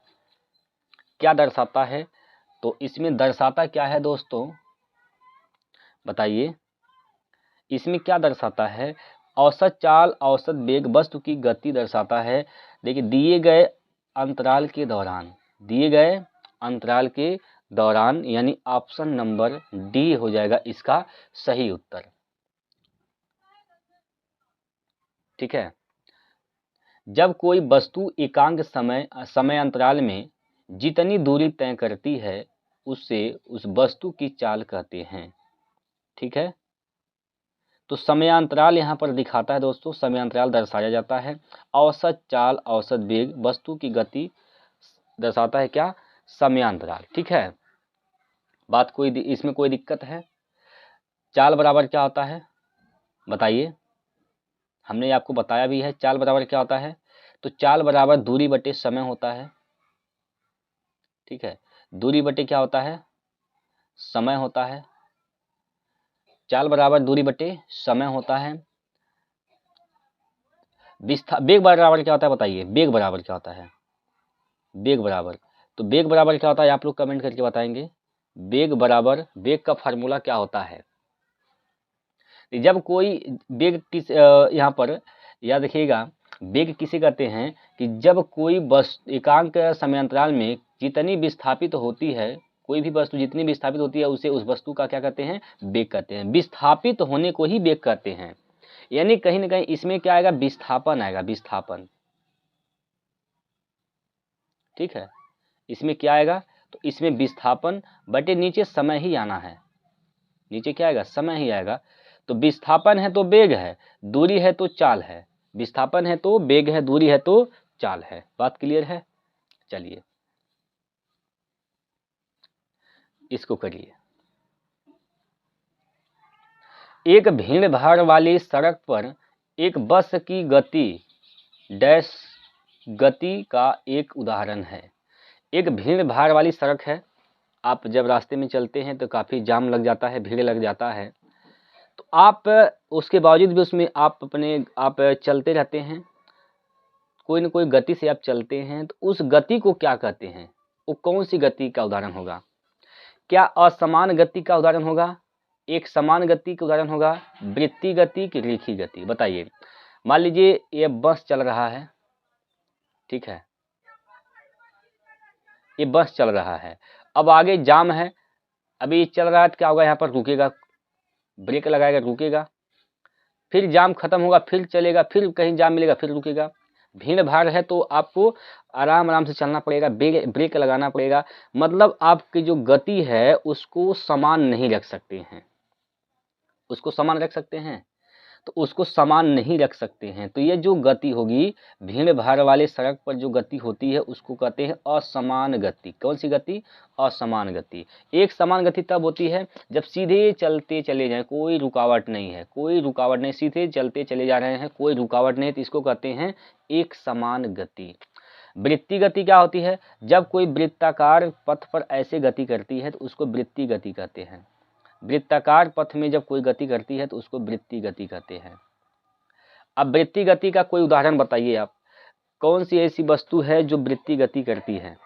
क्या दर्शाता है? तो इसमें दर्शाता क्या है दोस्तों, बताइए, इसमें क्या दर्शाता है? औसत चाल औसत वेग वस्तु की गति दर्शाता है। देखिए, दिए गए अंतराल के दौरान, दिए गए अंतराल के दौरान, यानी ऑप्शन नंबर डी हो जाएगा इसका सही उत्तर। ठीक है, जब कोई वस्तु एकांक समय अंतराल में जितनी दूरी तय करती है उससे उस वस्तु की चाल कहते हैं। ठीक है, तो समयांतराल यहाँ पर दिखाता है दोस्तों, समयांतराल दर्शाया जाता है। औसत चाल औसत वेग वस्तु की गति दर्शाता है क्या, समयांतराल। ठीक है, बात कोई इसमें कोई दिक्कत है? चाल बराबर क्या होता है बताइए, हमने आपको बताया भी है चाल बराबर क्या होता है। तो चाल बराबर दूरी बटे समय होता है। ठीक है, दूरी बटे क्या होता है, समय होता है। चाल बराबर दूरी बटे समय होता है। वेग बराबर क्या होता है बताइए, वेग बराबर क्या होता है, वेग बराबर, तो वेग बराबर क्या होता है आप लोग कमेंट करके बताएंगे। वेग बराबर, वेग का फार्मूला क्या होता है? जब कोई वेग किस यहाँ पर याद रखिएगा, वेग किसे कहते हैं कि जब कोई वस्तु एकांक समयांतराल में जितनी विस्थापित होती है, कोई भी वस्तु जितनी विस्थापित होती है उसे उस वस्तु का क्या कहते हैं, वेग कहते हैं। विस्थापित होने को ही वेग कहते हैं, यानी कहीं ना कहीं इसमें क्या आएगा, विस्थापन आएगा, विस्थापन। ठीक है, इसमें क्या आएगा, तो इसमें विस्थापन बटे नीचे समय ही आना है, नीचे क्या आएगा, समय ही आएगा। तो विस्थापन है तो वेग है, दूरी है तो चाल है। विस्थापन है तो वेग है, दूरी है तो चाल है। बात क्लियर है? चलिए इसको करिए। एक भीड़ भाड़ वाली सड़क पर एक बस की गति डैश गति का एक उदाहरण है। एक भीड़ भाड़ वाली सड़क है, आप जब रास्ते में चलते हैं तो काफ़ी जाम लग जाता है, भीड़ लग जाता है, तो आप उसके बावजूद भी उसमें आप चलते रहते हैं, कोई न कोई गति से आप चलते हैं, तो उस गति को क्या कहते हैं? वो कौन सी गति का उदाहरण होगा? क्या असमान गति का उदाहरण होगा, एक समान गति का उदाहरण होगा, वृत्तीय गति की रेखीय गति? बताइए। मान लीजिए ये बस चल रहा है, ठीक है, ये बस चल रहा है, अब आगे जाम है, अभी चल रहा है तो क्या होगा, यहाँ पर रुकेगा, ब्रेक लगाएगा, रुकेगा, फिर जाम खत्म होगा, फिर चलेगा, फिर कहीं जाम मिलेगा, फिर रुकेगा। भीड़ भाड़ है तो आपको आराम आराम से चलना पड़ेगा, ब्रेक लगाना पड़ेगा, मतलब आपकी जो गति है उसको समान नहीं रख सकते हैं। उसको समान रख सकते हैं, तो उसको समान नहीं रख सकते हैं, तो ये जो गति होगी, भीड़ भाड़ वाले सड़क पर जो गति होती है उसको कहते हैं असमान गति। कौन सी गति? असमान गति। एक समान गति तब होती है जब सीधे चलते चले जाएं, कोई रुकावट नहीं है, कोई रुकावट नहीं, सीधे चलते चले जा रहे हैं, कोई रुकावट नहीं, तो इसको कहते हैं एक समान गति। वृत्तीय गति क्या होती है? जब कोई वृत्ताकार पथ पर ऐसे गति करती है तो उसको वृत्तीय गति कहते हैं। वृत्ताकार पथ में जब कोई गति करती है तो उसको वृत्तीय गति कहते हैं। अब वृत्तीय गति का कोई उदाहरण बताइए आप, कौन सी ऐसी वस्तु है जो वृत्तीय गति करती है?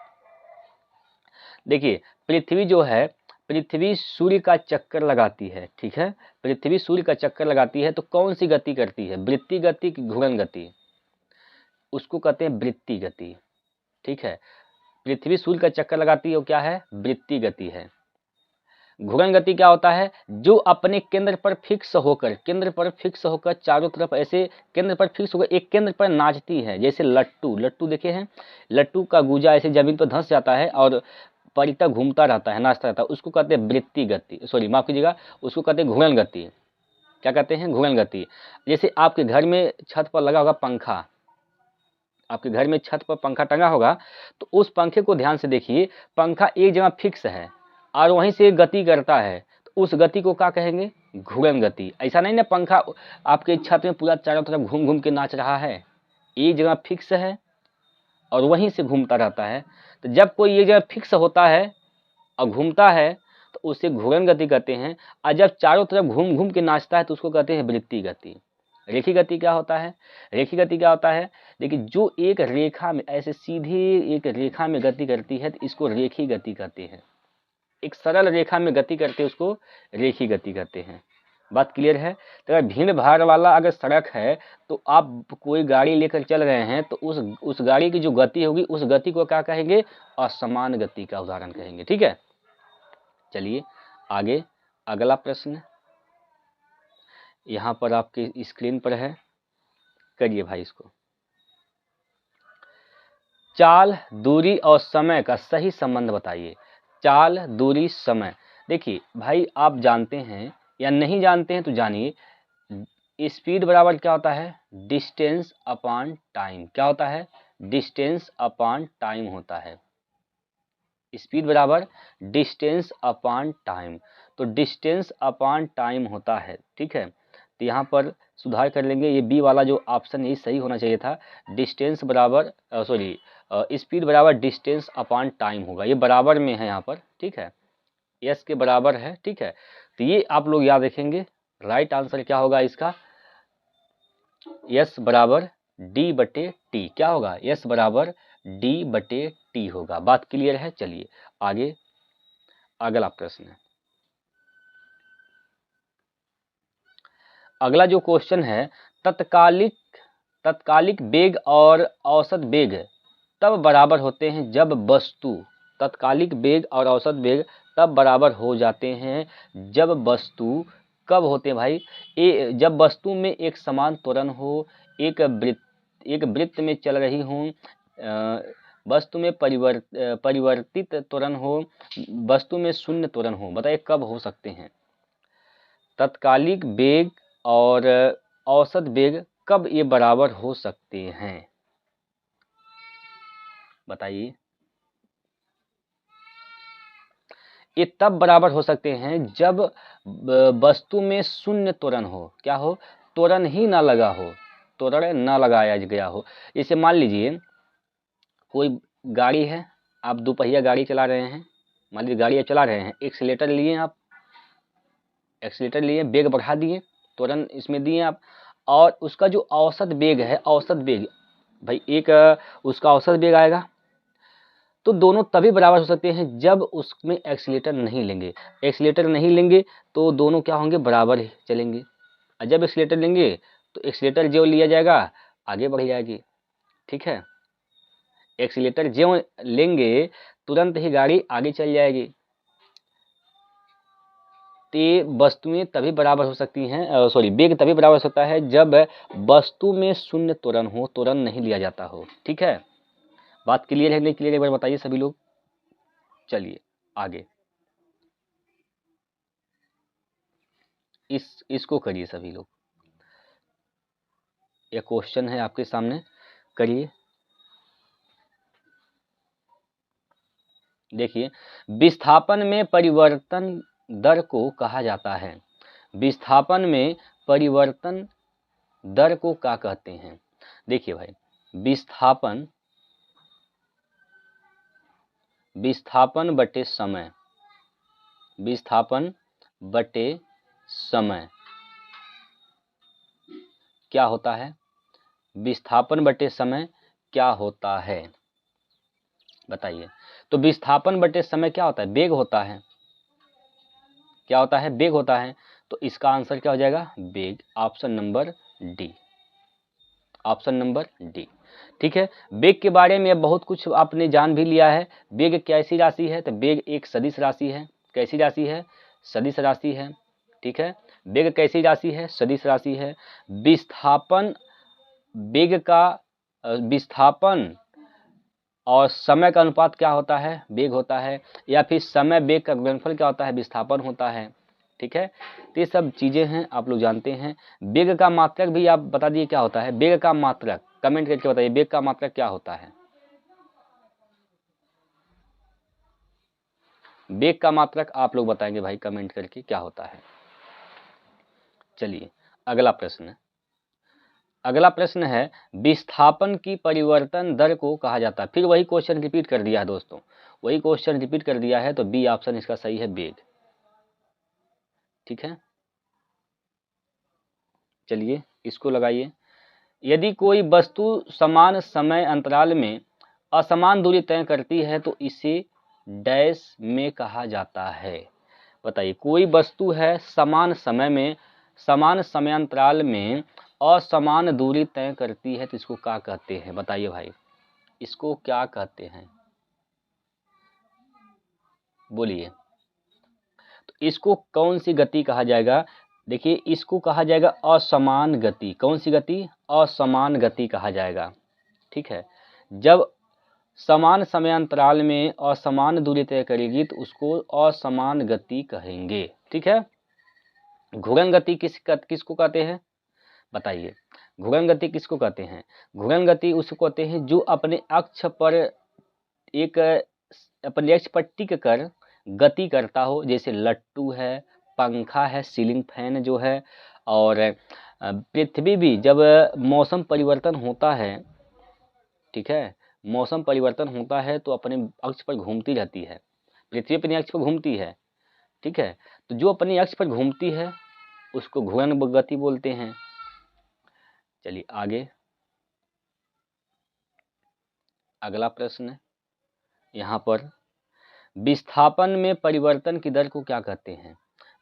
देखिए, पृथ्वी जो है, पृथ्वी सूर्य का चक्कर लगाती है, ठीक है, पृथ्वी सूर्य का चक्कर लगाती है, तो कौन सी गति करती है, वृत्तीय गति की घूर्णन गति? उसको कहते हैं वृत्तीय गति। ठीक है, पृथ्वी सूर्य का चक्कर लगाती है वो क्या है, वृत्तीय गति है। घूर्णन गति क्या होता है? जो अपने केंद्र पर फिक्स होकर चारों तरफ ऐसे केंद्र पर फिक्स होकर एक केंद्र पर नाचती है। जैसे लट्टू देखे हैं, लट्टू का गुजा ऐसे जमीन पर धंस जाता है और परितः घूमता रहता है, नाचता रहता है, उसको कहते हैं वृत्ति गति, सॉरी माफ कीजिएगा, उसको कहते हैं घूर्णन गति। क्या कहते हैं? घूर्णन गति। जैसे आपके घर में छत पर लगा होगा पंखा, आपके घर में छत पर पंखा टंगा होगा, तो उस पंखे को ध्यान से देखिए, पंखा एक जगह फिक्स है और वहीं से गति करता है, तो उस गति को क्या कहेंगे? घूर्णन गति। ऐसा नहीं ना पंखा आपके छत में पूरा चारों तरफ घूम घूम के नाच रहा है, एक जगह फिक्स है और वहीं से घूमता रहता है। तो जब कोई एक जगह फिक्स होता है और घूमता है तो उसे घूर्णन गति कहते हैं, और जब चारों तरफ घूम घूम के नाचता है तो उसको कहते हैं वृत्ति गति। रेखी गति क्या होता है? रेखी गति क्या होता है? देखिए, जो एक रेखा में ऐसे सीधे एक रेखा में गति करती है तो इसको रेखी गति कहते हैं। एक सरल रेखा में गति करते हैं उसको रेखी गति कहते हैं। बात क्लियर है? तो अगर भीड़ भाड़ वाला अगर सड़क है तो आप कोई गाड़ी लेकर चल रहे हैं तो उस गाड़ी की जो गति होगी उस गति को क्या कहेंगे? असमान गति का उदाहरण कहेंगे। ठीक है, चलिए आगे अगला प्रश्न यहाँ पर आपके स्क्रीन पर है, करिए भाई इसको। चाल, दूरी और समय का सही संबंध बताइए। चाल, दूरी, समय। देखिए भाई, आप जानते हैं या नहीं जानते हैं तो जानिए, स्पीड बराबर क्या होता है? Distance upon time. क्या होता है? डिस्टेंस अपॉन टाइम होता है। स्पीड बराबर डिस्टेंस अपॉन टाइम, तो डिस्टेंस अपॉन टाइम होता है। ठीक है, तो यहाँ पर सुधार कर लेंगे, ये बी वाला जो ऑप्शन ये सही होना चाहिए था। डिस्टेंस बराबर सॉरी स्पीड बराबर डिस्टेंस अपॉन टाइम होगा, ये बराबर में है यहाँ पर। ठीक है, यस के बराबर है। ठीक है, तो ये आप लोग याद रखेंगे। राइट आंसर क्या होगा इसका? यस बराबर डी बटे टी। क्या होगा? यस बराबर डी बटे टी होगा। बात क्लियर है? चलिए आगे अगला प्रश्न है। अगला जो क्वेश्चन है, तत्कालिक वेग और औसत वेग तब बराबर होते हैं जब वस्तु, तत्कालिक वेग और औसत वेग तब बराबर हो जाते हैं जब वस्तु कब होते हैं भाई? जब वस्तु में एक समान त्वरण हो, एक वृत्त में चल रही हो, वस्तु में परिवर्तित त्वरण हो, वस्तु में शून्य त्वरण हो। बताइए कब हो सकते हैं? तत्कालिक वेग और औसत वेग कब ये बराबर हो सकते हैं? बताइए। ये तब बराबर हो सकते हैं जब वस्तु में शून्य त्वरण हो। क्या हो? त्वरण ही ना लगा हो, त्वरण ना लगाया गया हो। जैसे मान लीजिए कोई गाड़ी है, आप दोपहिया गाड़ी चला रहे हैं, मान लीजिए गाड़ी आप चला रहे हैं, एक्सीलेटर लिए आप, एक्सीलेटर लिए, वेग बढ़ा दिए, त्वरण इसमें दिए आप, और उसका जो औसत वेग है, औसत वेग भाई एक उसका औसत वेग आएगा, तो दोनों तभी बराबर हो सकते हैं जब उसमें एक्सीलेटर नहीं लेंगे। एक्सीलेटर नहीं लेंगे तो दोनों क्या होंगे? बराबर ही चलेंगे। और जब एक्सीलेटर लेंगे तो एक्सीलेटर जो लिया जाएगा आगे बढ़ जाएगी। ठीक है, एक्सीलेटर जो लेंगे तुरंत ही गाड़ी आगे चल जाएगी। तो वस्तुएं तभी बराबर हो सकती हैं, सॉरी वेग तभी बराबर हो सकता है जब वस्तु में शून्य त्वरण हो, त्वरण नहीं लिया जाता हो। ठीक है, बात क्लियर है नहीं क्लियर, एक बार बताइए सभी लोग। चलिए आगे इसको करिए सभी लोग। यह क्वेश्चन है आपके सामने, करिए। देखिए, विस्थापन में परिवर्तन दर को कहा जाता है। विस्थापन में परिवर्तन दर को क्या कहते हैं? देखिए भाई, विस्थापन बटे समय, विस्थापन बटे समय क्या होता है? विस्थापन बटे समय क्या होता है? बताइए। तो विस्थापन बटे समय क्या होता है? वेग होता है। क्या होता है? वेग होता है। तो इसका आंसर क्या हो जाएगा? वेग। Option number D, option number D. ठीक है, वेग के बारे में बहुत कुछ आपने जान भी लिया है। वेग कैसी राशि है? तो वेग एक सदिश राशि है। कैसी राशि है? सदिश राशि है। ठीक है, वेग कैसी राशि है? सदिश राशि है। विस्थापन वेग का विस्थापन और समय का अनुपात क्या होता है? वेग होता है। या फिर समय वेग का गुणनफल क्या होता है? विस्थापन होता है। ठीक है, तो ये सब चीजें हैं, आप लोग जानते हैं। वेग का मात्रक भी आप बता दिए क्या होता है? वेग का मात्रक कमेंट करके बताइए, वेग का मात्रक क्या होता है? वेग का मात्रक आप लोग बताएंगे भाई कमेंट करके क्या होता है। चलिए अगला प्रश्न, अगला प्रश्न है विस्थापन की परिवर्तन दर को कहा जाता है। फिर वही क्वेश्चन रिपीट कर दिया है दोस्तों, वही क्वेश्चन रिपीट कर दिया है, तो बी ऑप्शन इसका सही है, वेग। ठीक है, चलिए इसको लगाइए। यदि कोई वस्तु समान समय अंतराल में असमान दूरी तय करती है तो इसे डैश में कहा जाता है। बताइए, कोई वस्तु है समान समय में, समान समयांतराल में असमान दूरी तय करती है तो इसको क्या कहते हैं? बताइए भाई, इसको क्या कहते हैं? बोलिए। तो इसको कौन सी गति कहा जाएगा? देखिए, इसको कहा जाएगा असमान गति। कौन सी गति? असमान गति कहा जाएगा। ठीक है, जब समान समयांतराल में असमान दूरी तय करेगी तो उसको असमान गति कहेंगे। ठीक है, घूर्णन गति किसको कहते हैं? बताइए, घूर्णन गति किसको कहते हैं? घूर्णन गति उसको कहते हैं जो अपने अक्ष पर एक अपने अक्ष पर टिक कर गति करता हो, जैसे लट्टू है, पंखा है, सीलिंग फैन जो है। और पृथ्वी भी जब मौसम परिवर्तन होता है, ठीक है, मौसम परिवर्तन होता है तो अपने अक्ष पर घूमती रहती है। पृथ्वी अपने अक्ष पर घूमती है। ठीक है, तो जो अपने अक्ष पर घूमती है उसको घूर्णन गति बोलते हैं। चलिए आगे, अगला प्रश्न यहाँ पर, विस्थापन में परिवर्तन की दर को क्या कहते हैं?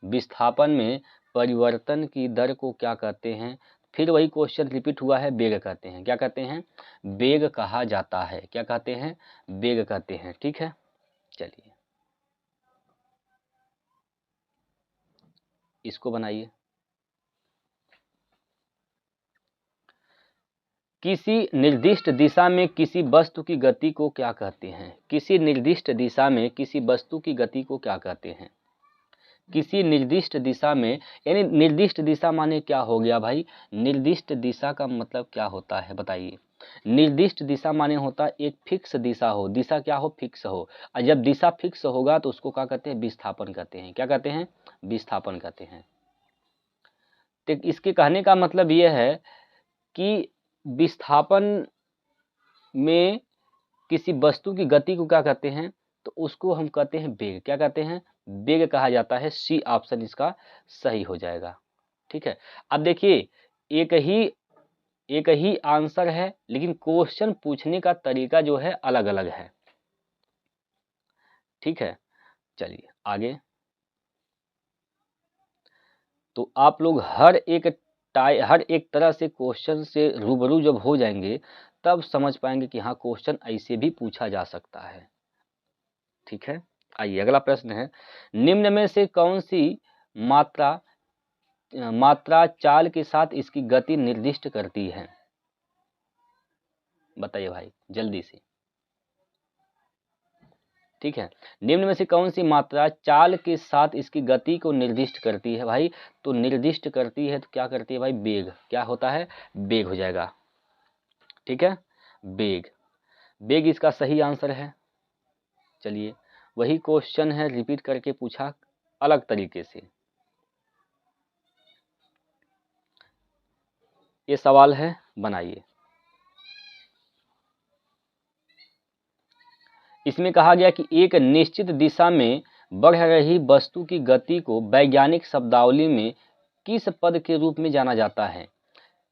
विस्थापन में परिवर्तन की दर को क्या कहते हैं? फिर वही क्वेश्चन रिपीट हुआ है, वेग कहते हैं। क्या कहते हैं? वेग कहा जाता है। क्या कहते हैं? वेग कहते हैं। ठीक है, चलिए इसको बनाइए। किसी निर्दिष्ट दिशा में किसी वस्तु की गति को क्या कहते हैं? किसी निर्दिष्ट दिशा में किसी वस्तु की गति को क्या कहते हैं? किसी निर्दिष्ट दिशा में, यानी निर्दिष्ट दिशा माने क्या हो गया भाई? निर्दिष्ट दिशा का मतलब क्या होता है? बताइए। निर्दिष्ट दिशा माने होता है एक फिक्स दिशा हो, दिशा क्या हो? फिक्स हो। और जब दिशा फिक्स होगा तो उसको क्या कहते हैं? विस्थापन कहते हैं। क्या कहते हैं? विस्थापन कहते हैं। तो इसके कहने का मतलब यह है कि विस्थापन में किसी वस्तु की गति को क्या कहते हैं? तो उसको हम कहते हैं वेग। क्या कहते हैं? वेग कहा जाता है। सी ऑप्शन इसका सही हो जाएगा। ठीक है, अब देखिए, एक ही आंसर है, लेकिन क्वेश्चन पूछने का तरीका जो है अलग अलग है। ठीक है, चलिए आगे। तो आप लोग हर एक तरह से क्वेश्चन से रूबरू जब हो जाएंगे तब समझ पाएंगे कि हाँ, क्वेश्चन ऐसे भी पूछा जा सकता है। ठीक है, आइए अगला प्रश्न है, निम्न में से कौन सी मात्रा चाल के साथ इसकी गति निर्दिष्ट करती है? बताइए भाई जल्दी से। ठीक है, निम्न में से कौन सी मात्रा चाल के साथ इसकी गति को निर्दिष्ट करती है भाई? तो निर्दिष्ट करती है तो क्या करती है भाई? वेग। क्या होता है? वेग हो जाएगा। ठीक है, वेग। वेग इसका सही आंसर है। चलिए वही क्वेश्चन है, रिपीट करके पूछा अलग तरीके से। ये सवाल है, बनाइए। इसमें कहा गया कि एक निश्चित दिशा में बढ़ रही वस्तु की गति को वैज्ञानिक शब्दावली में किस पद के रूप में जाना जाता है?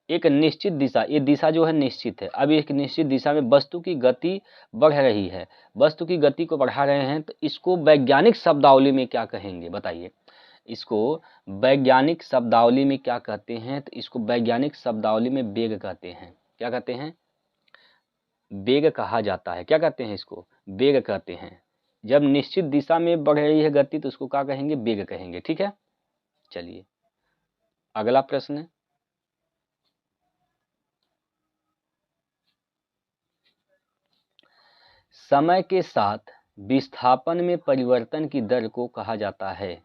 एक निश्चित दिशा, ये दिशा जो है निश्चित है। अब एक निश्चित दिशा में वस्तु की गति बढ़ रही है, वस्तु की गति को बढ़ा रहे हैं, तो इसको वैज्ञानिक शब्दावली में क्या कहेंगे? बताइए, इसको वैज्ञानिक शब्दावली में क्या कहते हैं? तो इसको वैज्ञानिक शब्दावली में वेग कहते हैं। क्या कहते हैं? वेग कहा जाता है। क्या कहते हैं? इसको वेग कहते हैं। जब निश्चित दिशा में बढ़ रही है गति तो उसको क्या कहेंगे, वेग कहेंगे। ठीक है, चलिए अगला प्रश्न है, समय के साथ विस्थापन में परिवर्तन की दर को कहा जाता है।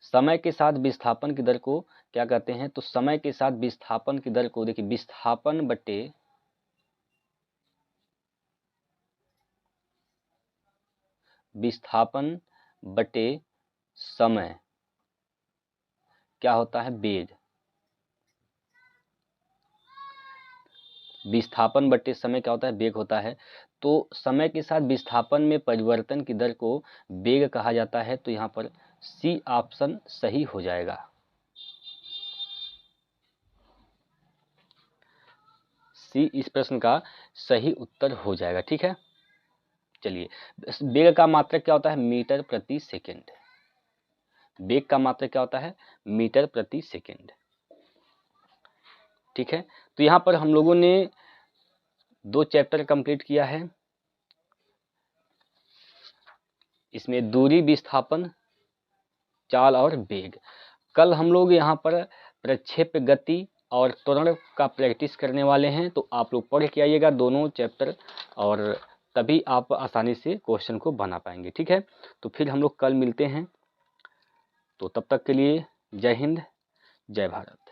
समय के साथ विस्थापन की दर को क्या कहते हैं, तो समय के साथ विस्थापन की दर को देखिए, विस्थापन बटे समय क्या होता है, वेग। विस्थापन बटे समय क्या होता है, वेग होता है। तो समय के साथ विस्थापन में परिवर्तन की दर को वेग कहा जाता है। तो यहाँ पर सी ऑप्शन सही हो जाएगा। सी इस प्रश्न का सही उत्तर हो जाएगा। ठीक है, चलिए वेग का मात्रक क्या होता है, मीटर प्रति सेकेंड। वेग का मात्रक क्या होता है, मीटर प्रति सेकेंड। ठीक है, तो यहाँ पर हम लोगों ने 2 चैप्टर कंप्लीट किया है। इसमें दूरी, विस्थापन, चाल और वेग। कल हम लोग यहाँ पर प्रक्षेप गति और त्वरण का प्रैक्टिस करने वाले हैं। तो आप लोग पढ़ के आइएगा दोनों चैप्टर, और तभी आप आसानी से क्वेश्चन को बना पाएंगे। ठीक है, तो फिर हम लोग कल मिलते हैं। तो तब तक के लिए जय हिंद, जय भारत।